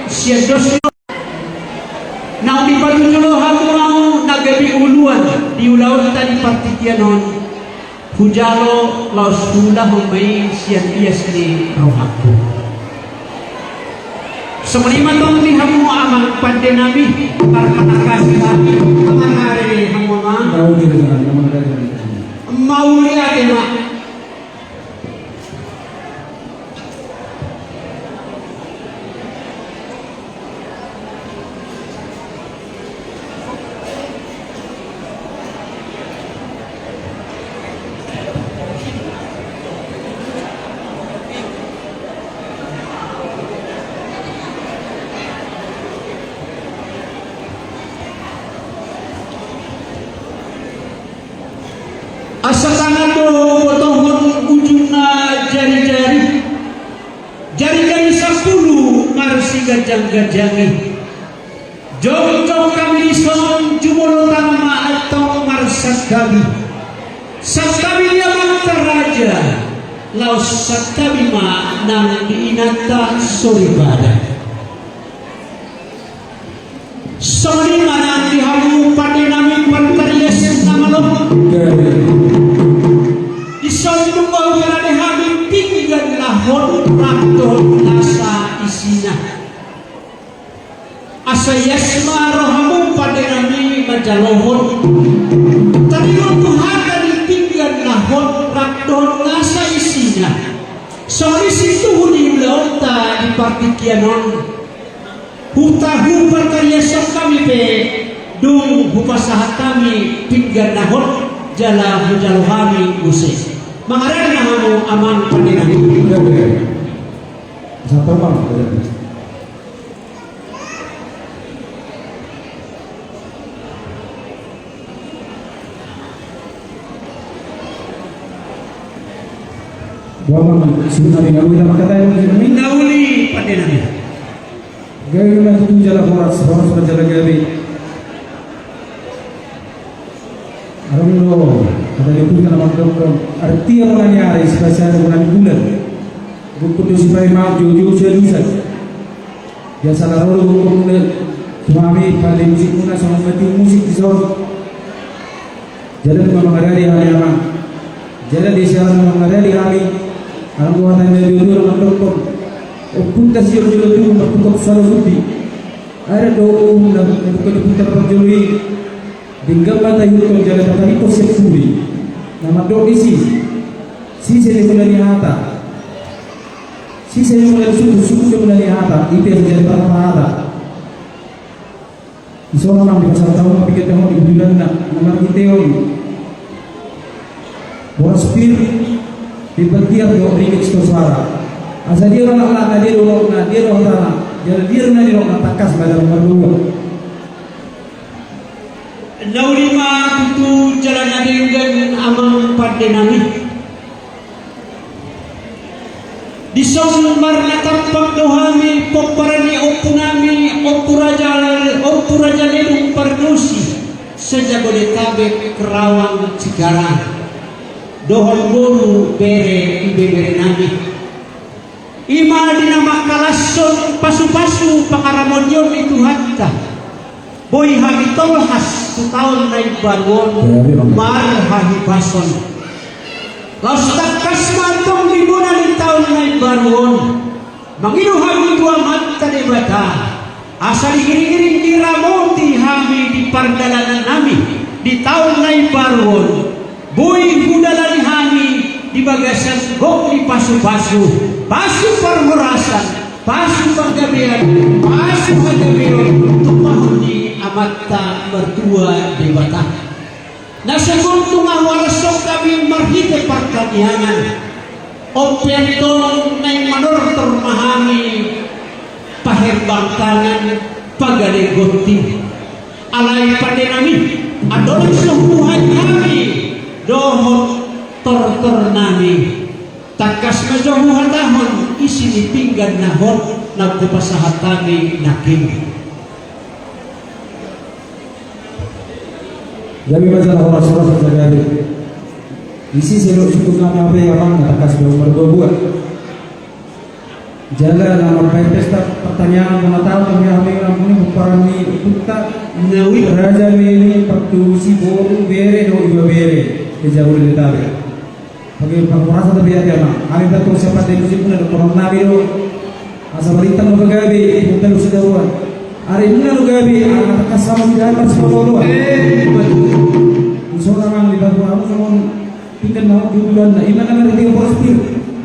siya dos na umipatutulo hamo nagabi uluan di ulaw tadi partikyanon hujalo laos hula humay siya iyas ni rohaku semelima tong ni hamo amang pande nami para panakasi kami amang hari hamo mau lihat ya mak asa tangan do potongan ujungna jari-jari 10 marsi gajang-gajangi jong-jong kami son jumolo tanama atau marsat kami satabi yaman teraja laos satabi ma nang diinata soribada soli mana dihamu pada nami pantarias namalom isondung bau jalane hami pinggan lahon rakton nasa isina asa yasma rohamu pada nami majalohon tarion Tuhan dari pinggan lahon rakton nasa isina soli situ huni melonta di partikyanon hutahu perkariasan kami pe dung hupasahat kami pinggan nahon jala hujal kami usai mengarang nahamu aman pandiran satu bang Bawa sudah ngawi nama kata yang Nauli pandiran gaya itu jalan horas sudah jalan gabi Arumno ada yang punya nama dokter arti orang yang ada spesial bulan bulan buku tu supaya mau jauh-jauh selusan biasa lalu buku suami pada musik muna sama mati musik di sana jadi memang ada di hari yang jadi di sana memang ada di hari orang buatan dari dulu orang dokter pun kasih jauh-jauh tu untuk selalu lebih ada doa dan bukan putar perjuli Dinggal mata itu jalan kata itu sepuli. Nama doa isi. Si saya mulai hata. Si saya mulai suku mulai hata. Itu yang jadi pertama hata. Isola orang di pasar tahu pikir tengok di bulan nama kita ini. Boras pir di petiar doa ringkis suara. Asal dia orang nak dia orang tanah. Jadi dia orang di orang takas pada nomor 2. Naulima itu jalan adilgan amang pandenami di somar natampak dohami poparani opunami opuraja ledung pardusi sejabodetabek Kerawang Cikarang dohon bolu bere ibere nami ima dinama kalason pasu-pasu pangaramonion itu hatta boy hagi tolhas setahun naik barwon mar hagi bason lastak kasmatong libunan di tahun naik barwon mangidu hagi dua mata debata asal giring-giring diramoti hagi di pardalanan nami di tahun naik barwon boy budalani hagi di bagasan gok di pasu-pasu pasu permurasan pasu pagabian pasu pagabian tumpah di amata mertua dewata nasa guntung awarasok kami marhite partaniangan opentong nai manor termahami paherbangkangan pagade gonti alai padenami adon suhuhan kami dohot tor nami takas majohuhan tahon isini pinggan nahon nagkupasahatami naking Jadi masalah orang terjadi. Isi selok cukup kami apa yang orang katakan sudah nomor 2 buat. Jalan nama pesta pertanyaan mana tahu kami ampuni buparani kita Nawi raja ini pertusi boru bere do iba bere jauh dari tabe. Bagi pengurasa tapi ya mah. Hari itu siapa yang musik pun ada korang nabi do. Asal berita mau gabi bukan sudah buat. Hari ini lu gabi anak kasam tidak harus berdoa. Usul orang di bawah aku semua tinggal mau jualan. Iman kan ada tiga poros pir.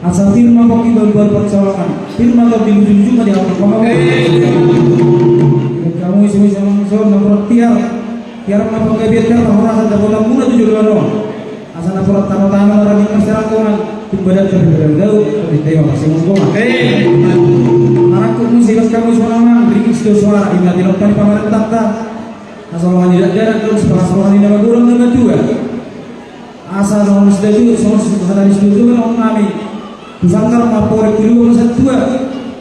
Asal firman kau kita buat persoalan. Firman kau dilucu-lucu kan di awal kamu. Kamu isi sama so nomor tiar apa nggak biar tiar orang rasa bola mula tujuh dua dong. Asal nomor tanah orang yang masyarakat kan kumbadan terberbeda jauh. Kita yang masih ngomong. Aku musibah kamu suara beri suara ingat dilakukan pemerintah tak. Asal orang tidak jarak terus orang ini nama kurang nama dua. Asal orang sudah itu sudah setuju kan orang kami. Sangkar mapore kulu satu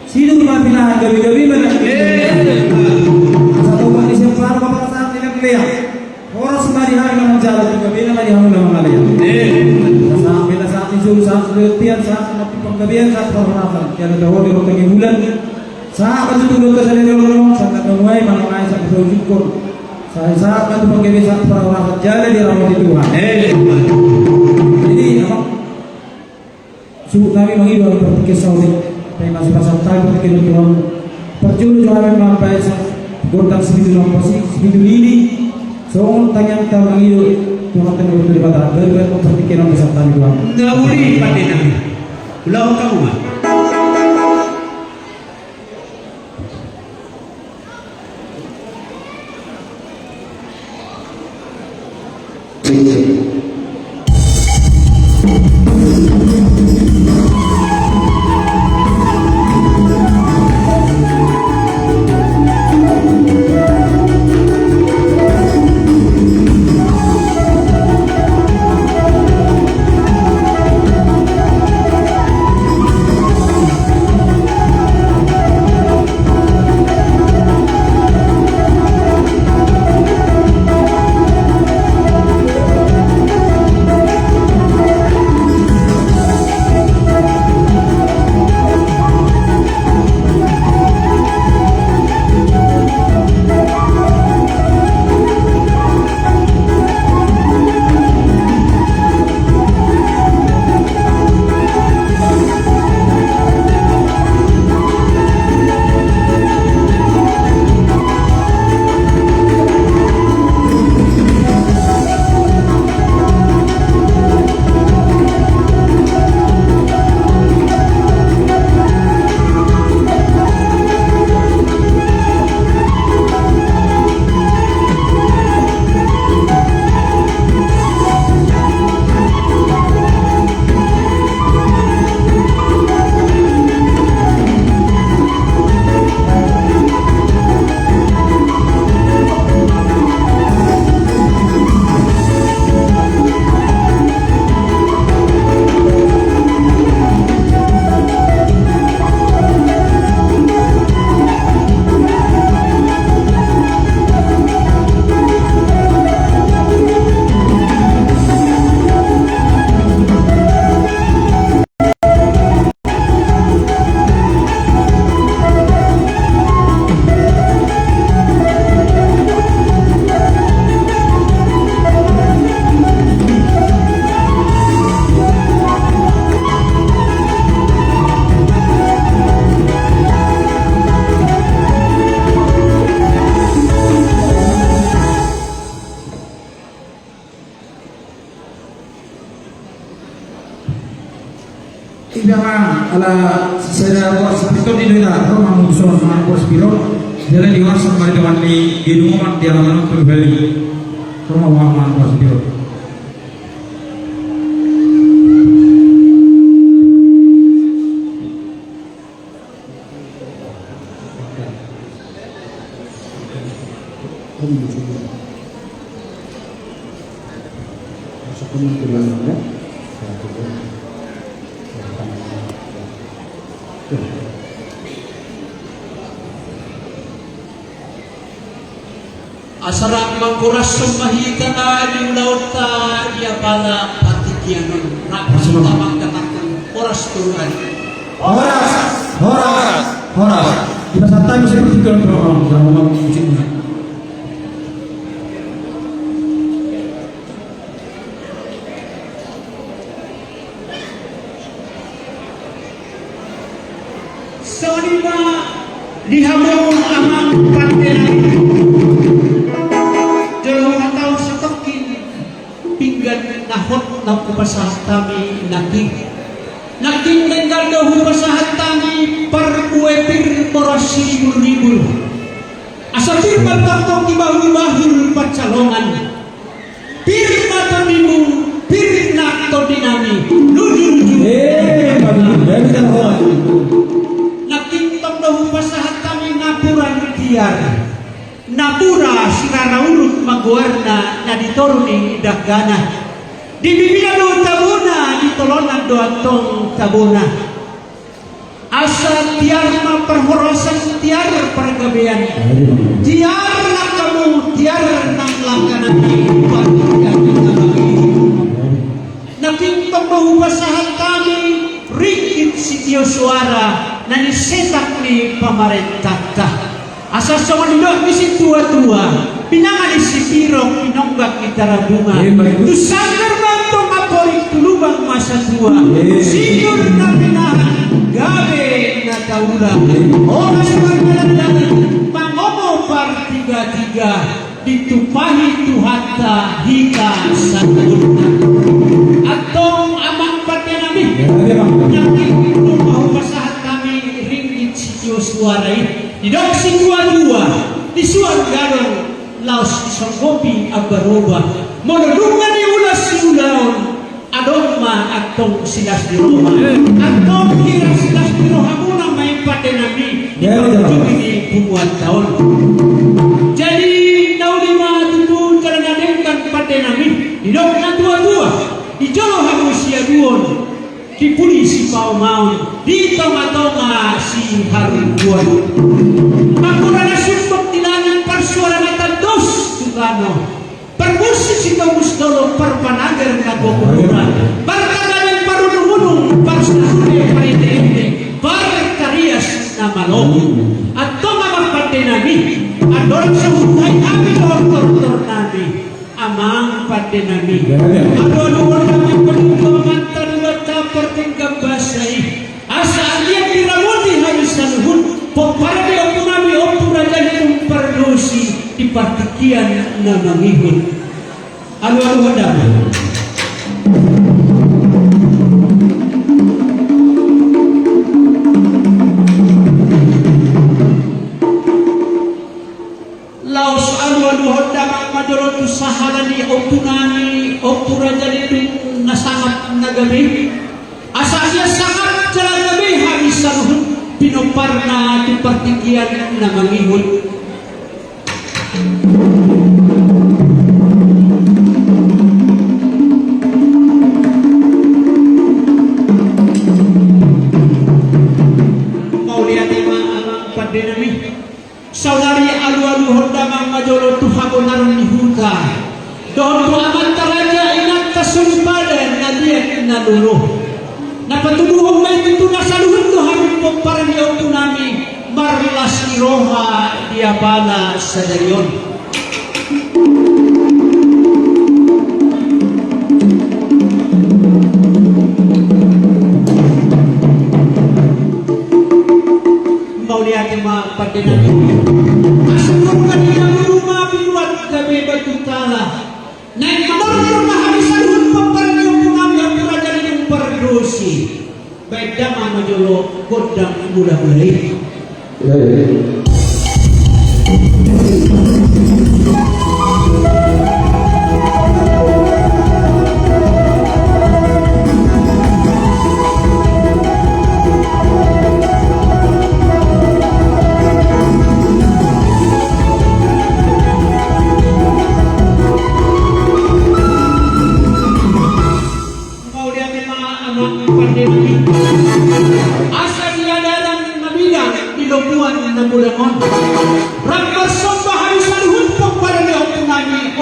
sidu mapina gabi-gabi mana satu kali siapa apa saat ini kelihatan orang semari hari nama jalan gabi nama dihamu nama kalian saat beda saat itu saat letihan saat mati penggabian saat perhormatan yang ada di rotangi bulan saat itu dulu terjadi orang saat memuai mana saat bersyukur saat itu penggabian saat perhormatan jalan di rahmat Tuhan jadi apa subuh kami mengibar berpikir Saudi, kami masih pasal tahu berpikir Tuhan. Perjulu juga kami mampai gortang sebidu nomposi sebidu ini. Soal tanya kita mengibar Tuhan tengah beribadah. Berbuat berpikir nomor pasal tahu Tuhan. Nawi pada nabi. Ulau kamu mah. Ibang ala saya buat seperti di dunia rumah musuh sama bos biro jalan di luar sama dengan di rumah di halaman berbalik rumah bos biro. Asara mangkuras sembahita di lauta dia bala patikianon nak tamang katakan oras turunan Oras Horas. Kita santai musik bertiga drama musik. Sonima dihamung amang pantai jauh atau setokin pinggan nahot na kupasahat kami naking tenggal dahu pasahat kami perkuepir porasi ribul asapir patoktok di bahul pacalongan pir matonimu pir nakto dinami lulul Dari kan horas. nakintong dahu pasahat kami napuran tiar napura sirana urut maguarna na ditoruni dagana di bibinan do tabuna ditolonan do atong tabuna asa tiar ma perhorosan tiar pergabean tiar na kamu tiar nang lakanan nakintong dahu pasahat kami ringkit si suara na nisetak ni pamarentata asa sa manunod ni si tua-tua pinangan ni si pirok pinonggak kita radunga tusangar bantong aporik tulubang masa tua sinyor na pinahan gabe na taula oras maglalandan pangomo par tiga-tiga ditupahi tuhata hika sa tulungan atong amang patinami naking tumahu pasahat kami ringgit si suara Didok si dua-dua di suan garong laos isang kopi agaroba monodungan ni ulas si ulaon adong atong silas di Roma atong hirap silas di Roma muna may patenami di pagtutubi ni bumuat taon jadi naulima tutu karangadengkan patenami didok na dua-dua di jolo hamu siya duon di polisi pao-maon di tonga-tonga si harubuan makura na sumpok tilangan parsuara na tandos tukano permusik si kamus dolo perpanagar na kukuran barkadalang parunung-unung parsasuri parite-ite parkarias na malong at tonga mapatinami adon sa hutay amin hortor nami amang patinami ado-ado kami peninggaman tanwata pertinggang basay asa aliang diramuti habis saluhun pemparade opunami opurajan perdosi di partikian na mangihun alu-alu hadama laos alu-alu hadama majorotu sahalani opunami opurajan itu nasangat nagabi asa siya sangat jalan gabi habis saluhun pinoparna di partikian na mangihon maulian ima amang padenami saudari alu-alu hondamang majolo tuhabo naron ni huta doon po amat taraja inat kasulpadan na diyan na luluh napatuduhong may dito na sa luhod to hamil po parang yaw po namin marlas ni Roha diabala sa dayon maulihan yung mga patinami asukong kanina rumah binuat gabi batutala na ikamortor na habis sa luhod po parang yaw po namin ang purajan yung pardosi baik dama majolo kodang mula-mulai asa niya darang nabilang ilobuan na bulangon ragmasong bahay sa luhod pang parang nami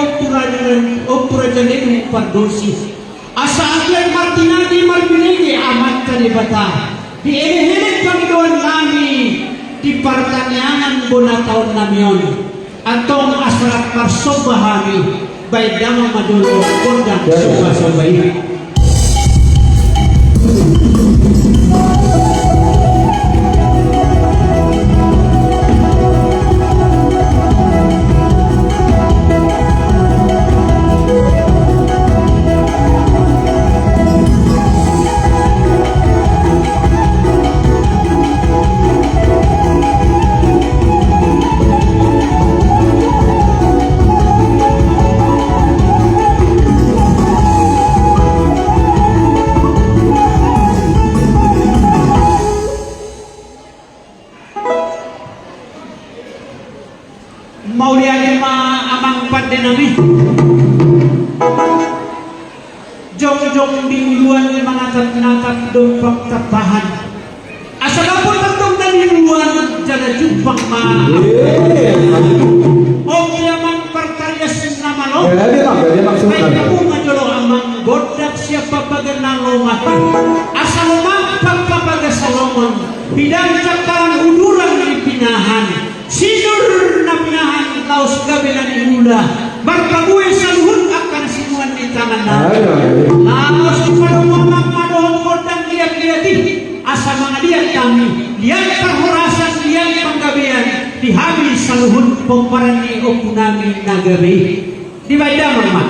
opurajanin pardosi asa aklay martinagi marbinigi amat kanibata Diinihilit Panginoon kami di pertanyaan bona tahun namion. Antong asrat parsobahami baik damang madulog kondang soba-sobai. Maulian amang pandenami jong-jong diuluan mga tatnatap dompak tapahan asalapon tatong naniluan jala jumpang o kiyamang perkaryas na manok ay kamu ngajolo amang godak siapa baganang mati asalomang pagpapagasaloman bidang cakaran uduran di pinahan sinur na pinahan kaos gabi na niula barkabuhay sa luhut akan sinuan di tangan natin laos iparumamang manuhong kodang liat-liati asa mga liat kami liat perhorasan liat panggabian dihabis sa luhut pemparani o punami nagabi di baydamang mak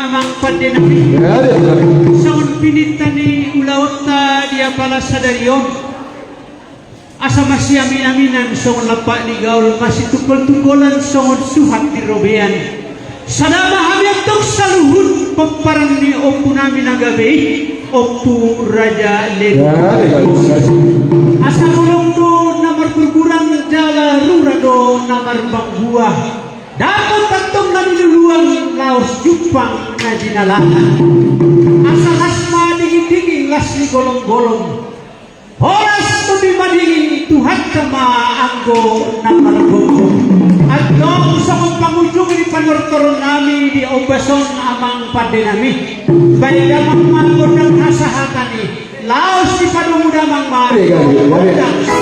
amang pandenami. Sangon pinita ni ulawta dia pala sa dariyon. Asa masih amin-aminan sangon lapa ni gaul masih tukol-tukolan sangon suhat di robean. Sadama hamiatok sa luhut pamparan ni opo namin ang gabi. Opo Raja Ledo. Asa kulong to namar kurkurang jala rurado namar bangbuah. Dapat tantong naniluluang laos jupang na dinalahan. Asa hasma dingin-dingin las ni golong-golong. Oras tubi madingin Tuhan kama anggo ng maragong. At noong sa kong pangujung ni panortoron namin di obason amang padenami. Baik damang mangkod ng kasahatan ni Laos ni padungudamang mahal. Wadang sa